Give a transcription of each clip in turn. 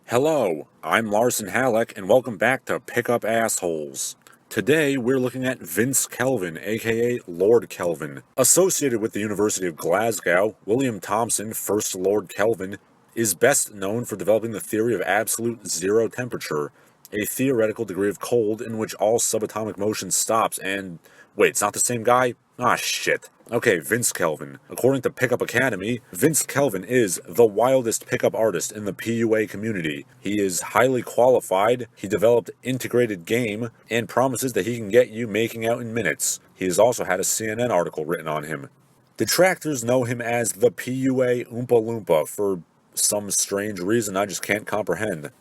Hello, I'm Larson Halleck, and welcome back to PUAssholes. Today, we're looking at Vince Kelvin, aka Lord Kelvin. Associated with the University of Glasgow, William Thomson, First Lord Kelvin, is best known for developing the theory of absolute zero temperature, a theoretical degree of cold in which all subatomic motion stops and... Wait, it's not the same guy? Ah, shit. Okay, Vince Kelvin. According to Pickup Academy, Vince Kelvin is the wildest pickup artist in the PUA community. He is highly qualified, he developed integrated game, and promises that he can get you making out in minutes. He has also had a CNN article written on him. Detractors know him as the PUA Oompa Loompa for some strange reason I just can't comprehend.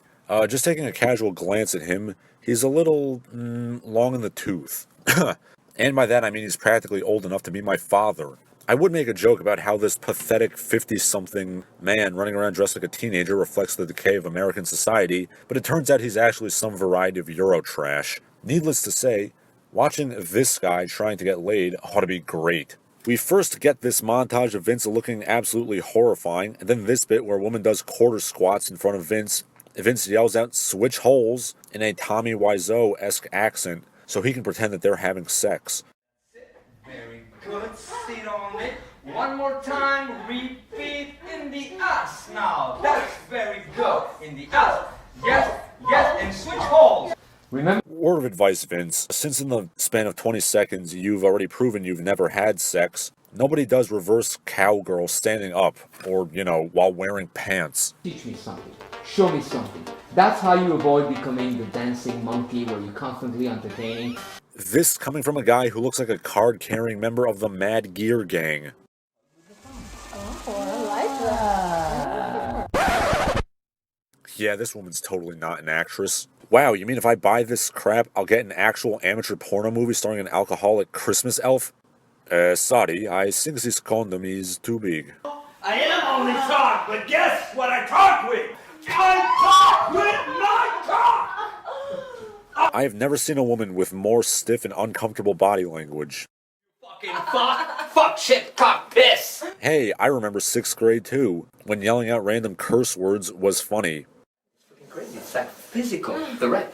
Just taking a casual glance at him, he's a little, long in the tooth. And by that I mean he's practically old enough to be my father. I would make a joke about how this pathetic 50-something man running around dressed like a teenager reflects the decay of American society, but it turns out he's actually some variety of Eurotrash. Needless to say, watching this guy trying to get laid ought to be great. We first get this montage of Vince looking absolutely horrifying, and then this bit where a woman does quarter squats in front of Vince. Vince yells out, "Switch holes," in a Tommy Wiseau-esque accent, so he can pretend that they're having sex. Very good. Sit on it. One more time. Repeat in the ass now. That's very good. In the ass. Yes, yes, and switch holes. Remember, word of advice, Vince. Since in the span of 20 seconds you've already proven you've never had sex, nobody does reverse cowgirl standing up or, while wearing pants. Teach me something. Show me something. That's how you avoid becoming the dancing monkey where you're constantly entertaining. This coming from a guy who looks like a card-carrying member of the Mad Gear Gang. Oh, I like that. Yeah, this woman's totally not an actress. Wow, you mean if I buy this crap, I'll get an actual amateur porno movie starring an alcoholic Christmas elf? Sorry, I think this condom is too big. I am only talk, but guess what I talk with? I talk with my cock! I have never seen a woman with more stiff and uncomfortable body language. Fucking fuck, shit, cock, piss! Hey, I remember 6th grade too, when yelling out random curse words was funny. It's crazy, it's like physical, threat.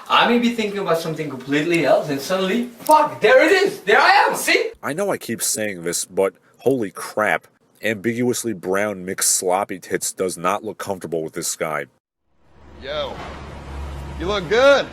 I may be thinking about something completely else and suddenly, fuck, there it is! There I am, see? I know I keep saying this, but holy crap. Ambiguously brown mixed sloppy tits does not look comfortable with this guy. Yo, you look good.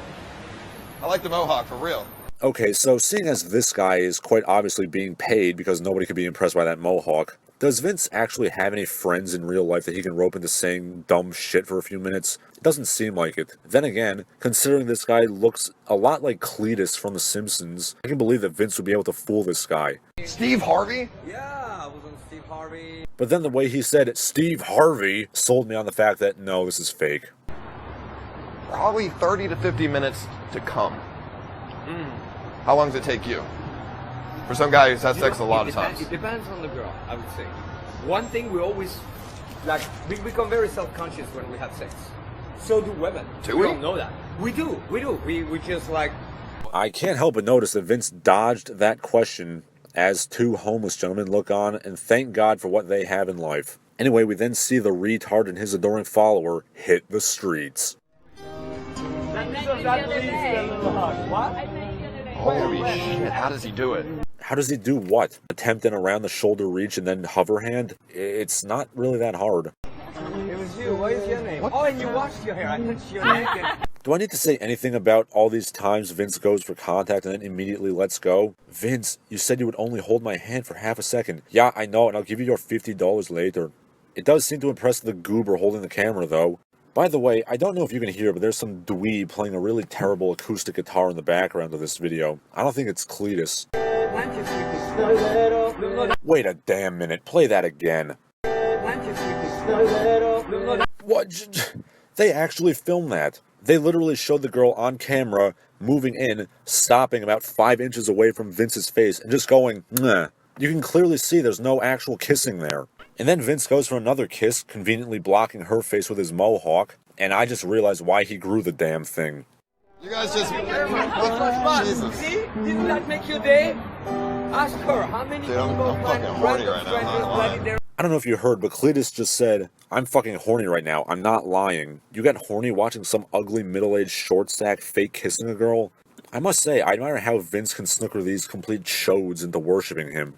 I like the mohawk, for real. Okay, so seeing as this guy is quite obviously being paid because nobody could be impressed by that mohawk, does Vince actually have any friends in real life that he can rope into saying dumb shit for a few minutes? It doesn't seem like it. Then again, considering this guy looks a lot like Cletus from The Simpsons, I can believe that Vince would be able to fool this guy. Steve Harvey? Yeah, I was on Steve Harvey. But then the way he said Steve Harvey sold me on the fact that no, this is fake. Probably 30 to 50 minutes to come. How long does it take you? For some guy who's had sex a lot of times. It depends on the girl, I would say. One thing we always, we become very self-conscious when we have sex. So do women. Do we? we? Don't know that. We do. We just like... I can't help but notice that Vince dodged that question as two homeless gentlemen look on, and thank God for what they have in life. Anyway, we then see the retard and his adoring follower hit the streets. Holy shit, how does he do it? How does he do what? Attempt an around the shoulder reach and then hover hand? It's not really that hard. It was you. What is your name? What? Oh, and you washed your hair. I touched your neck. Do I need to say anything about all these times Vince goes for contact and then immediately lets go? Vince, you said you would only hold my hand for half a second. Yeah, I know, and I'll give you your $50 later. It does seem to impress the goober holding the camera, though. By the way, I don't know if you can hear, but there's some dweeb playing a really terrible acoustic guitar in the background of this video. I don't think it's Cletus. Wait a damn minute, play that again. What? They actually filmed that. They literally showed the girl on camera, moving in, stopping about 5 inches away from Vince's face, and just going, "Nah." You can clearly see there's no actual kissing there. And then Vince goes for another kiss, conveniently blocking her face with his mohawk, and I just realized why he grew the damn thing. You guys just... Jesus. See? Didn't that make your day? Ask her, how many Dude, I'm fucking horny right now, not gonna lie. I don't know if you heard, but Cletus just said, I'm fucking horny right now. I'm not lying. You get horny watching some ugly middle-aged short stack fake kissing a girl? I must say, I admire how Vince can snooker these complete chodes into worshipping him.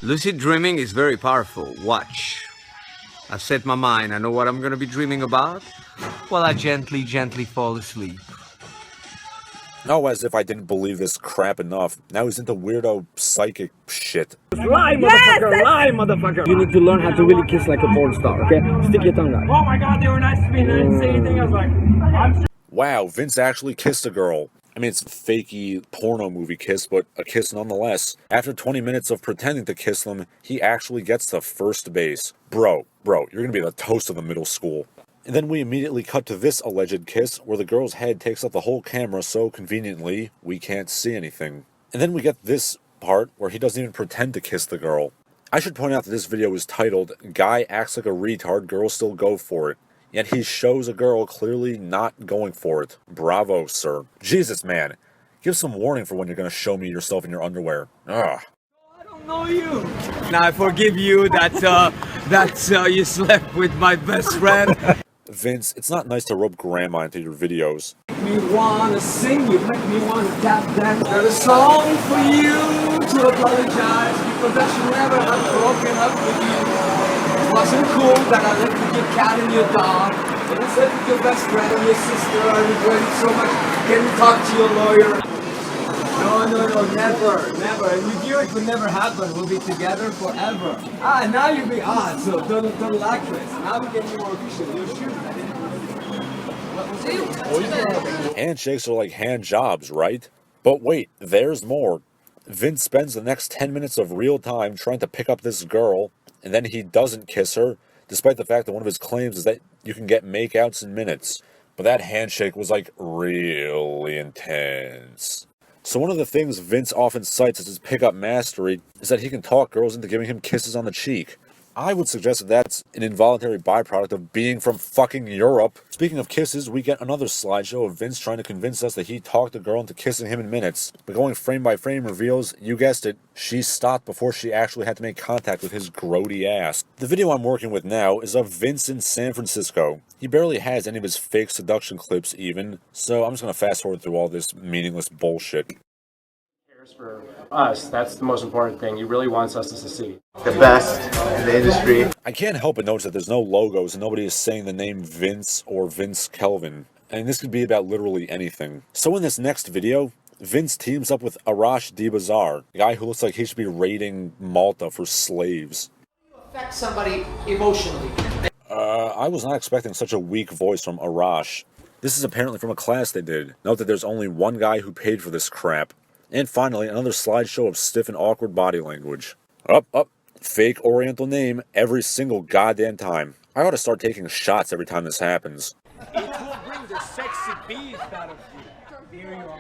Lucid dreaming is very powerful. Watch. I've set my mind. I know what I'm going to be dreaming about. While I gently fall asleep. Oh, as if I didn't believe this crap enough. Now he's into weirdo psychic shit. Lie, motherfucker! Lie, motherfucker! You need to learn how to really kiss like a porn star, okay? Stick your tongue out. Oh my god, they were nice to me and I didn't say anything. I was like, I'm... Wow, Vince actually kissed a girl. I mean, it's a fakey porno movie kiss, but a kiss nonetheless. After 20 minutes of pretending to kiss them, he actually gets to first base. Bro, you're gonna be the toast of the middle school. And then we immediately cut to this alleged kiss, where the girl's head takes up the whole camera so conveniently, we can't see anything. And then we get this part, where he doesn't even pretend to kiss the girl. I should point out that this video is titled, Guy Acts Like a Retard, Girls Still Go For It. Yet he shows a girl clearly not going for it. Bravo, sir. Jesus, man. Give some warning for when you're gonna show me yourself in your underwear. Ugh. I don't know you. Now I forgive you that you slept with my best friend. Vince, it's not nice to rub grandma into your videos. Me wanna sing, you make me wanna tap dance. Got a song for you to apologize because I should never have broken up with you. It wasn't cool that I left with your cat and your dog. And I said with your best friend and your sister, I regret it so much. Can you talk to your lawyer? No, never. And with you it would never happen. We'll be together forever. Now you're being so don't like this. Now we're getting more official. You're shooting. Handshakes are like hand jobs, right? But wait, there's more. Vince spends the next 10 minutes of real time trying to pick up this girl, and then he doesn't kiss her, despite the fact that one of his claims is that you can get makeouts in minutes. But that handshake was like really intense. So one of the things Vince often cites as his pickup mastery is that he can talk girls into giving him kisses on the cheek. I would suggest that that's an involuntary byproduct of being from fucking Europe. Speaking of kisses, we get another slideshow of Vince trying to convince us that he talked a girl into kissing him in minutes. But going frame by frame reveals, you guessed it, she stopped before she actually had to make contact with his grody ass. The video I'm working with now is of Vince in San Francisco. He barely has any of his fake seduction clips even, so I'm just gonna fast forward through all this meaningless bullshit. For us, that's the most important thing. He really wants us to succeed. The best in the industry. I can't help but notice that there's no logos and nobody is saying the name Vince or Vince Kelvin. And this could be about literally anything. So in this next video, Vince teams up with Arash DeBazar, a guy who looks like he should be raiding Malta for slaves. Affect somebody emotionally. I was not expecting such a weak voice from Arash. This is apparently from a class they did. Note that there's only one guy who paid for this crap. And finally, another slideshow of stiff and awkward body language. Up. Fake Oriental name every single goddamn time. I ought to start taking shots every time this happens. It will bring the sexy beast out of you. Here you are.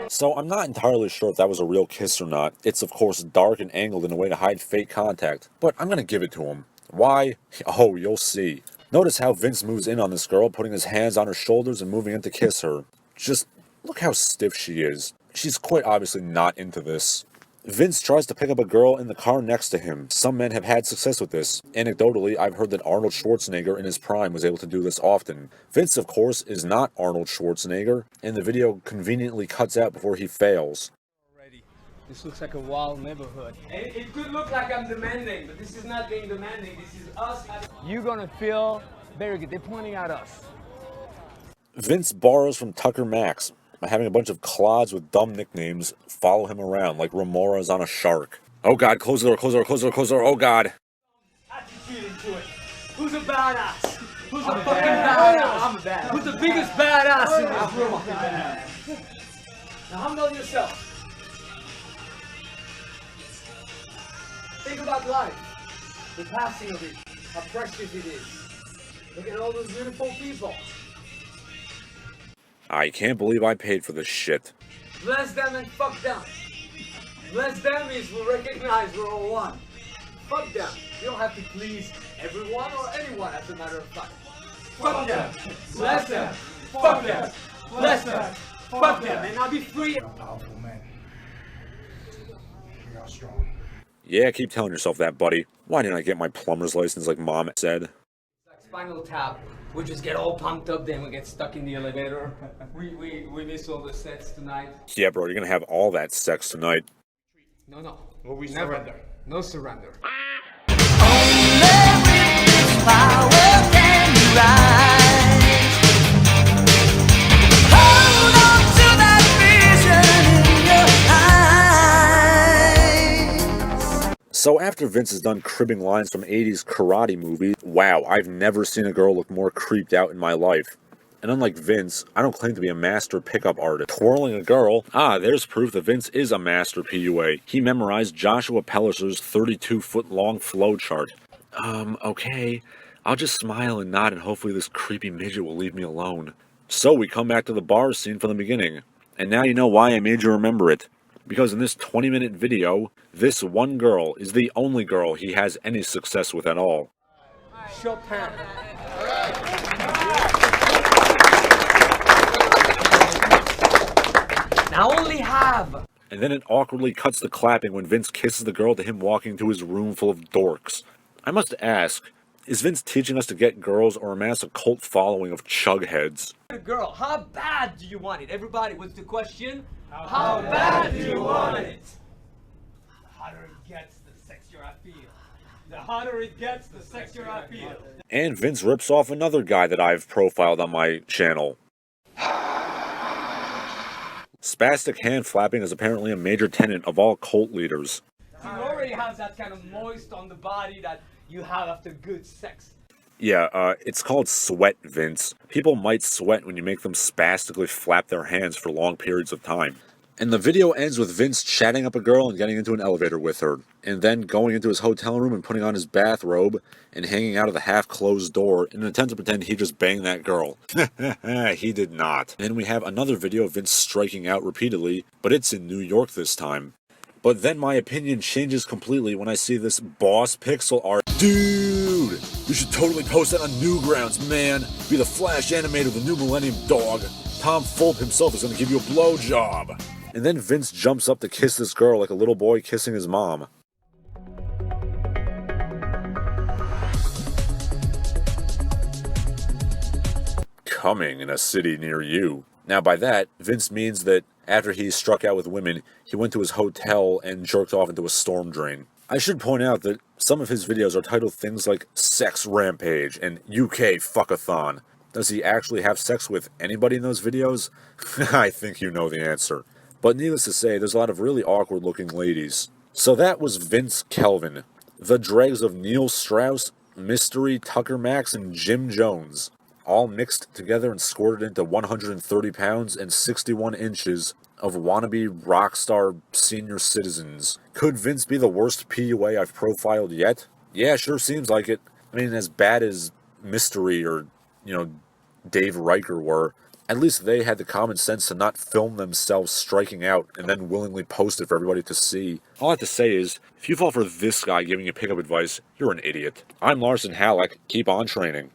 So I'm not entirely sure if that was a real kiss or not. It's of course dark and angled in a way to hide fake contact. But I'm gonna give it to him. Why? Oh, you'll see. Notice how Vince moves in on this girl, putting his hands on her shoulders and moving in to kiss her. Just look how stiff she is. She's quite obviously not into this. Vince tries to pick up a girl in the car next to him. Some men have had success with this. Anecdotally, I've heard that Arnold Schwarzenegger in his prime was able to do this often. Vince, of course, is not Arnold Schwarzenegger, and the video conveniently cuts out before he fails. This looks like a wild neighborhood. It could look like I'm demanding, but this is not being demanding. This is us. You're gonna feel very good. They're pointing at us. Vince borrows from Tucker Max by having a bunch of clods with dumb nicknames follow him around like remoras on a shark. Oh god, close the door, close the door, close the door, close the door, oh god. Attitude into it. Who's a badass? Who's a fucking badass? I'm a badass. Who's the biggest badass in this room? Now humble yourself. Think about life, the passing of it, how precious it is. Look at all those beautiful people. I can't believe I paid for this shit. Bless them and fuck them. Bless them means we recognize we're all one. Fuck them. You don't have to please everyone or anyone as a matter of fact. Fuck them. Bless them. Fuck them. Bless them. Fuck them. And I'll be free. Powerful men. We are strong. Yeah, keep telling yourself that, buddy. Why didn't I get my plumber's license like Mom said? Like Spinal Tap. We just get all pumped up, then we get stuck in the elevator. We miss all the sets tonight. Yeah, bro, you're gonna have all that sex tonight. No. Well, we never. No surrender. So after Vince is done cribbing lines from 80s karate movies, wow, I've never seen a girl look more creeped out in my life. And unlike Vince, I don't claim to be a master pickup artist. Twirling a girl, there's proof that Vince is a master PUA. He memorized Joshua Pellicer's 32-foot-long flowchart. Okay, I'll just smile and nod and hopefully this creepy midget will leave me alone. So we come back to the bar scene from the beginning. And now you know why I made you remember it. Because in this 20-minute video, this one girl is the only girl he has any success with at all. Chopin. Now only have. And then it awkwardly cuts to clapping when Vince kisses the girl to him walking to his room full of dorks. I must ask, is Vince teaching us to get girls or amass a cult following of chugheads? Girl, how bad do you want it? Everybody, what's the question? How bad do you want it? The hotter it gets, the sexier I feel. The hotter it gets, the sexier I feel. And Vince rips off another guy that I've profiled on my channel. Spastic hand flapping is apparently a major tenet of all cult leaders. You already have that kind of moist on the body that you have after good sex. Yeah, it's called sweat, Vince. People might sweat when you make them spastically flap their hands for long periods of time. And the video ends with Vince chatting up a girl and getting into an elevator with her, and then going into his hotel room and putting on his bathrobe and hanging out of the half-closed door in an attempt to pretend he just banged that girl. He did not. And then we have another video of Vince striking out repeatedly, but it's in New York this time. But then my opinion changes completely when I see this boss pixel art. Dude, you should totally post that on Newgrounds, man. Be the Flash animator of the new Millennium Dog. Tom Fulp himself is gonna give you a blowjob. And then Vince jumps up to kiss this girl like a little boy kissing his mom. Coming in a city near you. Now by that, Vince means that after he struck out with women, he went to his hotel and jerked off into a storm drain. I should point out that some of his videos are titled things like Sex Rampage and UK Fuckathon. Does he actually have sex with anybody in those videos? I think you know the answer. But needless to say, there's a lot of really awkward looking ladies. So that was Vince Kelvin. The dregs of Neil Strauss, Mystery, Tucker Max, and Jim Jones. All mixed together and squirted into 130 pounds and 61 inches of wannabe rock star senior citizens. Could Vince be the worst PUA I've profiled yet? Yeah, sure seems like it. I mean, as bad as Mystery or, Dave Riker were, at least they had the common sense to not film themselves striking out and then willingly post it for everybody to see. All I have to say is, if you fall for this guy giving you pickup advice, you're an idiot. I'm Larson Halleck. Keep on training.